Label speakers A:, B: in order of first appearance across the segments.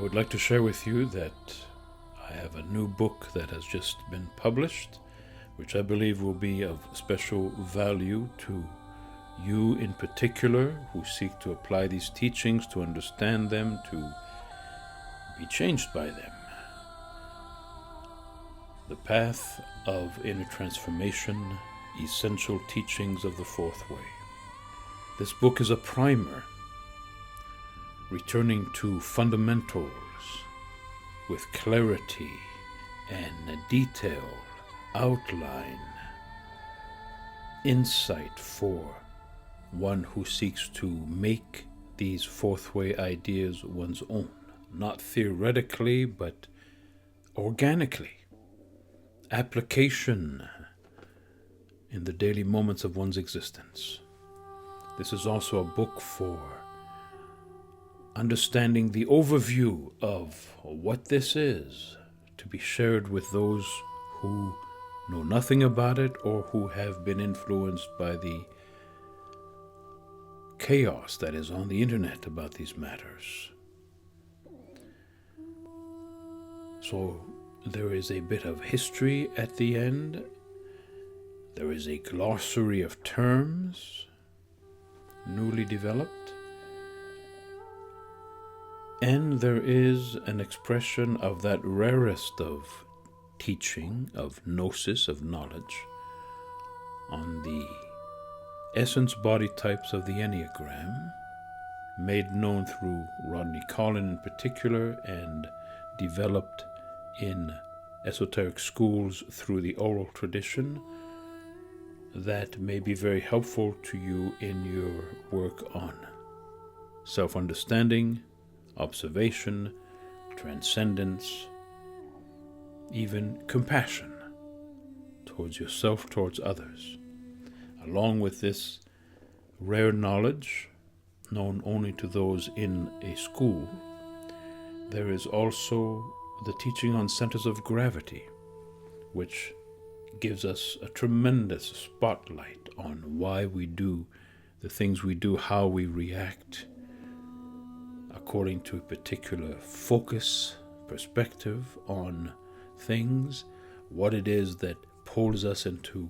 A: would like to share with you that I have a new book that has just been published, which I believe will be of special value to you in particular who seek to apply these teachings, to understand them, to be changed by them. The Path of Inner Transformation, Essential Teachings of the Fourth Way. This book is a primer, returning to fundamentals with clarity and detail, outline, insight for one who seeks to make these fourth way ideas one's own, not theoretically, but organically. Application in the daily moments of one's existence. This is also a book for understanding the overview of what this is, to be shared with those who know nothing about it or who have been influenced by the chaos that is on the internet about these matters. So there is a bit of history at the end. There is a glossary of terms, newly developed. And there is an expression of that rarest of teaching, of gnosis, of knowledge, on the essence body types of the Enneagram, made known through Rodney Collin in particular, and developed in esoteric schools through the oral tradition, that may be very helpful to you in your work on self-understanding, observation, transcendence, even compassion towards yourself, towards others. Along with this rare knowledge, known only to those in a school, there is also the teaching on centers of gravity, which gives us a tremendous spotlight on why we do the things we do, how we react according to a particular focus, perspective on things, what it is that pulls us into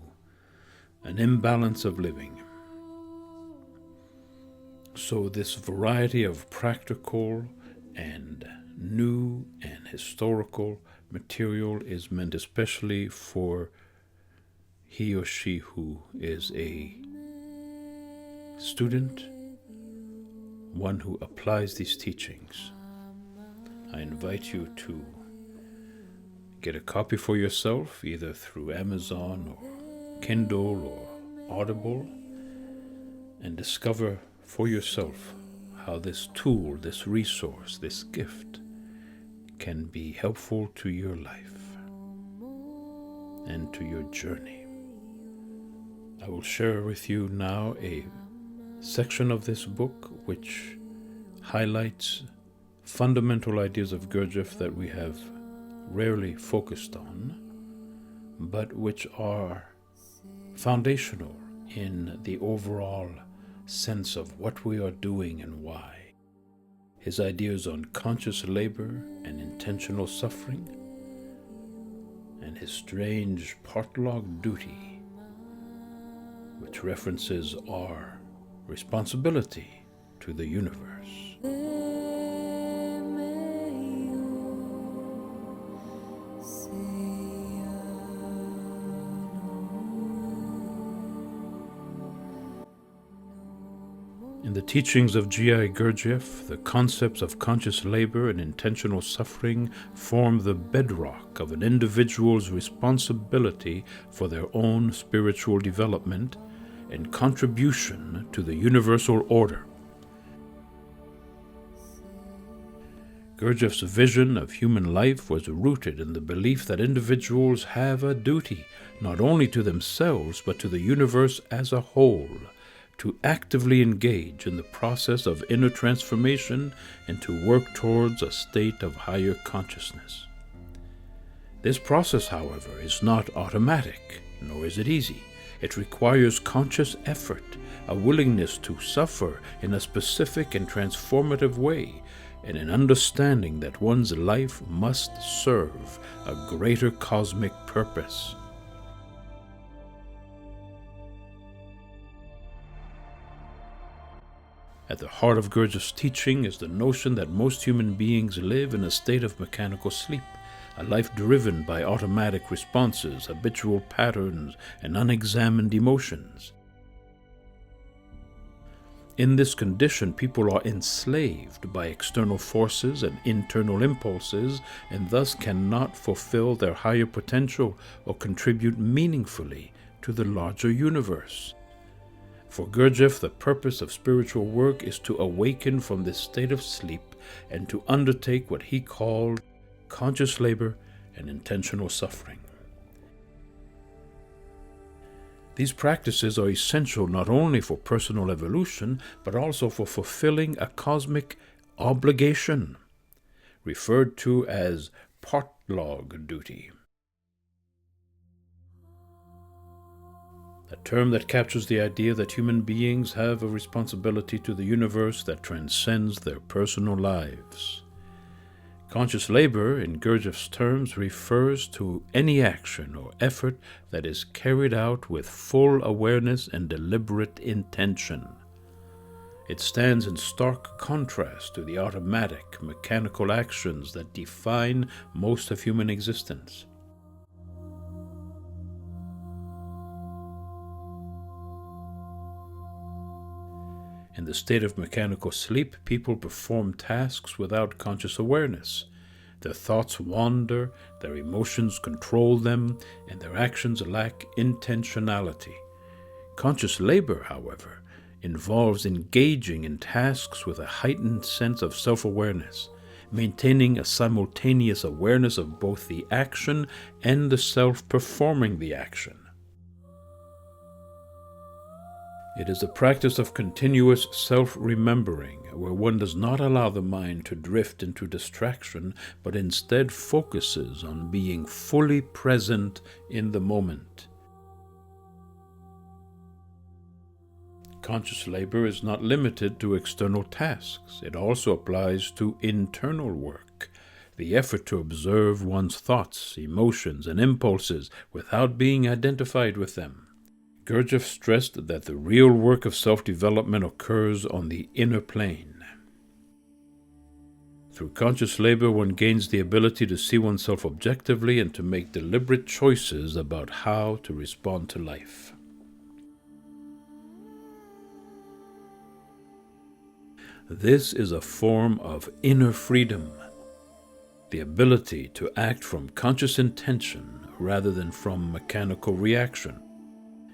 A: an imbalance of living. So this variety of practical and new and historical material is meant especially for he or she who is a student, one who applies these teachings. I invite you to get a copy for yourself, either through Amazon or Kindle or Audible, and discover for yourself how this tool, this resource, this gift can be helpful to your life and to your journey. I will share with you now a section of this book which highlights fundamental ideas of Gurdjieff that we have rarely focused on, but which are foundational in the overall sense of what we are doing and why. His ideas on conscious labor and intentional suffering, and his strange part-log duty, which references our responsibility to the universe. In the teachings of G.I. Gurdjieff, the concepts of conscious labor and intentional suffering form the bedrock of an individual's responsibility for their own spiritual development and contribution to the universal order. Gurdjieff's vision of human life was rooted in the belief that individuals have a duty, not only to themselves, but to the universe as a whole, to actively engage in the process of inner transformation and to work towards a state of higher consciousness. This process, however, is not automatic, nor is it easy. It requires conscious effort, a willingness to suffer in a specific and transformative way, and an understanding that one's life must serve a greater cosmic purpose. At the heart of Gurdjieff's teaching is the notion that most human beings live in a state of mechanical sleep, a life driven by automatic responses, habitual patterns, and unexamined emotions. In this condition, people are enslaved by external forces and internal impulses, and thus cannot fulfill their higher potential or contribute meaningfully to the larger universe. For Gurdjieff, the purpose of spiritual work is to awaken from this state of sleep and to undertake what he called conscious labor and intentional suffering. These practices are essential not only for personal evolution, but also for fulfilling a cosmic obligation, referred to as partlog duty. A term that captures the idea that human beings have a responsibility to the universe that transcends their personal lives. Conscious labor, in Gurdjieff's terms, refers to any action or effort that is carried out with full awareness and deliberate intention. It stands in stark contrast to the automatic, mechanical actions that define most of human existence. In the state of mechanical sleep, people perform tasks without conscious awareness. Their thoughts wander, their emotions control them, and their actions lack intentionality. Conscious labor, however, involves engaging in tasks with a heightened sense of self-awareness, maintaining a simultaneous awareness of both the action and the self performing the action. It is a practice of continuous self-remembering, where one does not allow the mind to drift into distraction, but instead focuses on being fully present in the moment. Conscious labor is not limited to external tasks. It also applies to internal work, the effort to observe one's thoughts, emotions, and impulses without being identified with them. Gurdjieff stressed that the real work of self-development occurs on the inner plane. Through conscious labor, one gains the ability to see oneself objectively and to make deliberate choices about how to respond to life. This is a form of inner freedom, the ability to act from conscious intention rather than from mechanical reaction.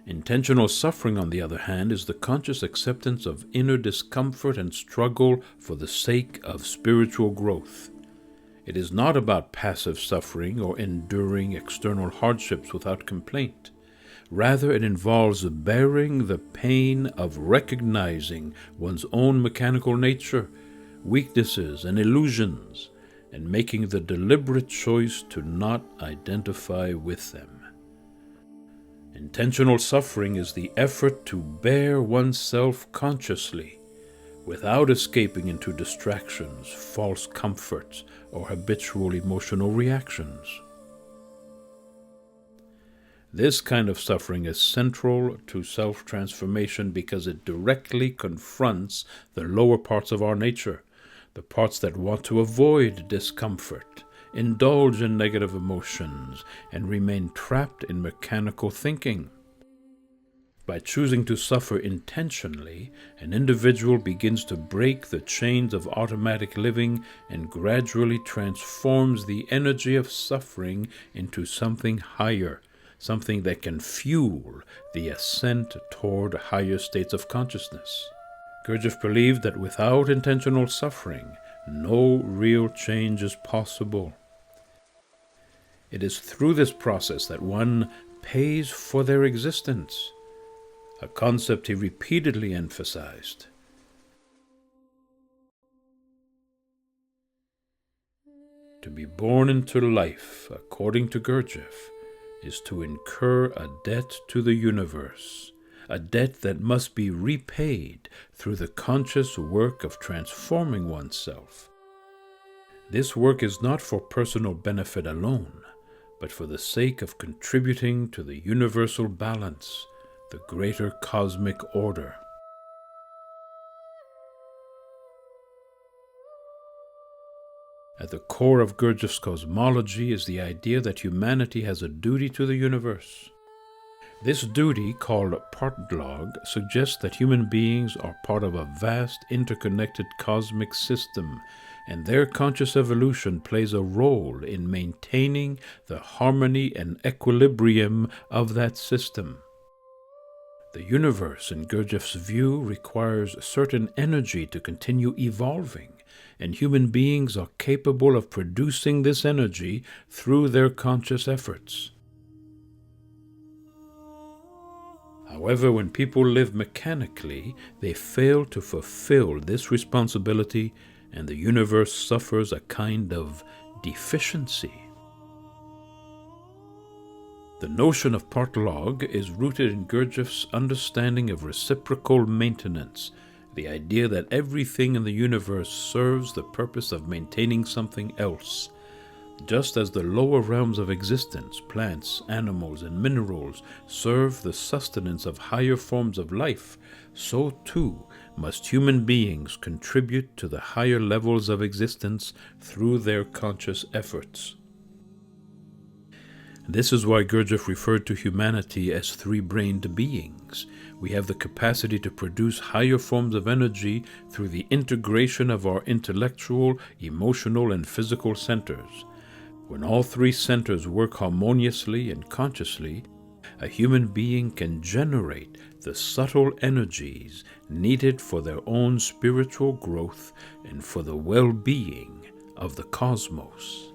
A: Intentional suffering, on the other hand, is the conscious acceptance of inner discomfort and struggle for the sake of spiritual growth. It is not about passive suffering or enduring external hardships without complaint. Rather, it involves bearing the pain of recognizing one's own mechanical nature, weaknesses, and illusions, and making the deliberate choice to not identify with them. Intentional suffering is the effort to bear oneself consciously, without escaping into distractions, false comforts, or habitual emotional reactions. This kind of suffering is central to self-transformation because it directly confronts the lower parts of our nature, the parts that want to avoid discomfort, indulge in negative emotions, and remain trapped in mechanical thinking. By choosing to suffer intentionally, an individual begins to break the chains of automatic living and gradually transforms the energy of suffering into something higher, something that can fuel the ascent toward higher states of consciousness. Gurdjieff believed that without intentional suffering, no real change is possible. It is through this process that one pays for their existence, a concept he repeatedly emphasized. To be born into life, according to Gurdjieff, is to incur a debt to the universe, a debt that must be repaid through the conscious work of transforming oneself, This work is not for personal benefit alone, but for the sake of contributing to the universal balance, the greater cosmic order. At the core of Gurdjieff's cosmology is the idea that humanity has a duty to the universe. This duty, called Partlog, suggests that human beings are part of a vast interconnected cosmic system, and their conscious evolution plays a role in maintaining the harmony and equilibrium of that system. The universe, in Gurdjieff's view, requires certain energy to continue evolving, and human beings are capable of producing this energy through their conscious efforts. However, when people live mechanically, they fail to fulfill this responsibility, and the universe suffers a kind of deficiency. The notion of Partlog is rooted in Gurdjieff's understanding of reciprocal maintenance, the idea that everything in the universe serves the purpose of maintaining something else. Just as the lower realms of existence, plants, animals, and minerals, serve the sustenance of higher forms of life, so too must human beings contribute to the higher levels of existence through their conscious efforts. This is why Gurdjieff referred to humanity as three-brained beings. We have the capacity to produce higher forms of energy through the integration of our intellectual, emotional, and physical centers. When all three centers work harmoniously and consciously, a human being can generate the subtle energies needed for their own spiritual growth and for the well-being of the cosmos.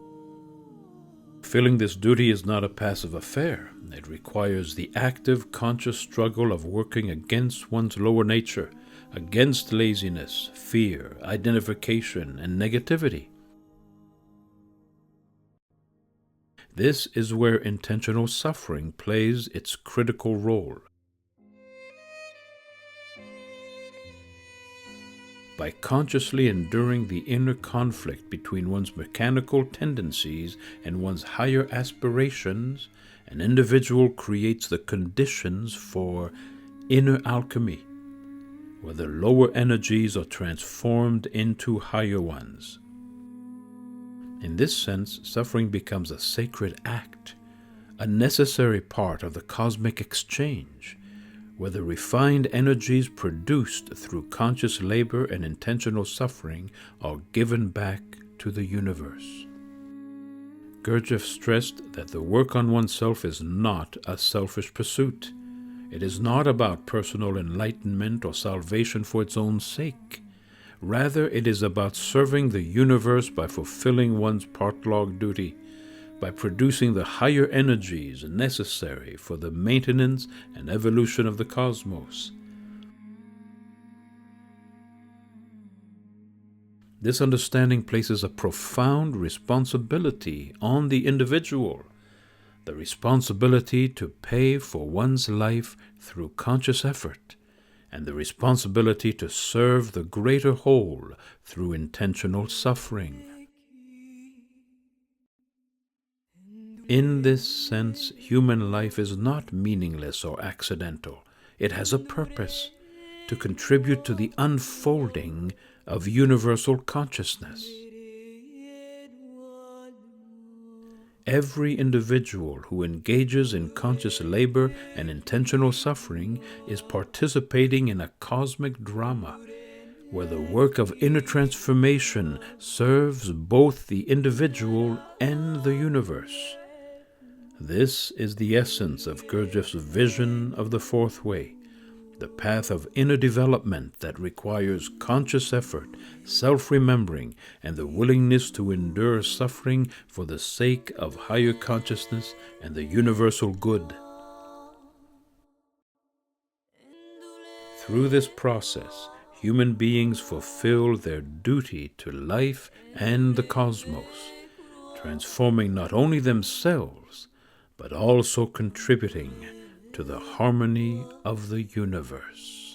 A: Fulfilling this duty is not a passive affair. It requires the active, conscious struggle of working against one's lower nature, against laziness, fear, identification, and negativity. This is where intentional suffering plays its critical role. By consciously enduring the inner conflict between one's mechanical tendencies and one's higher aspirations, an individual creates the conditions for inner alchemy, where the lower energies are transformed into higher ones. In this sense, suffering becomes a sacred act, a necessary part of the cosmic exchange, where the refined energies produced through conscious labor and intentional suffering are given back to the universe. Gurdjieff stressed that the work on oneself is not a selfish pursuit. It is not about personal enlightenment or salvation for its own sake. Rather, it is about serving the universe by fulfilling one's Partlog duty, by producing the higher energies necessary for the maintenance and evolution of the cosmos. This understanding places a profound responsibility on the individual, the responsibility to pay for one's life through conscious effort, and the responsibility to serve the greater whole through intentional suffering. In this sense, human life is not meaningless or accidental. It has a purpose: to contribute to the unfolding of universal consciousness. Every individual who engages in conscious labor and intentional suffering is participating in a cosmic drama, where the work of inner transformation serves both the individual and the universe. This is the essence of Gurdjieff's vision of the fourth way, the path of inner development that requires conscious effort, self-remembering, and the willingness to endure suffering for the sake of higher consciousness and the universal good. Through this process, human beings fulfill their duty to life and the cosmos, transforming not only themselves, but also contributing to the harmony of the universe.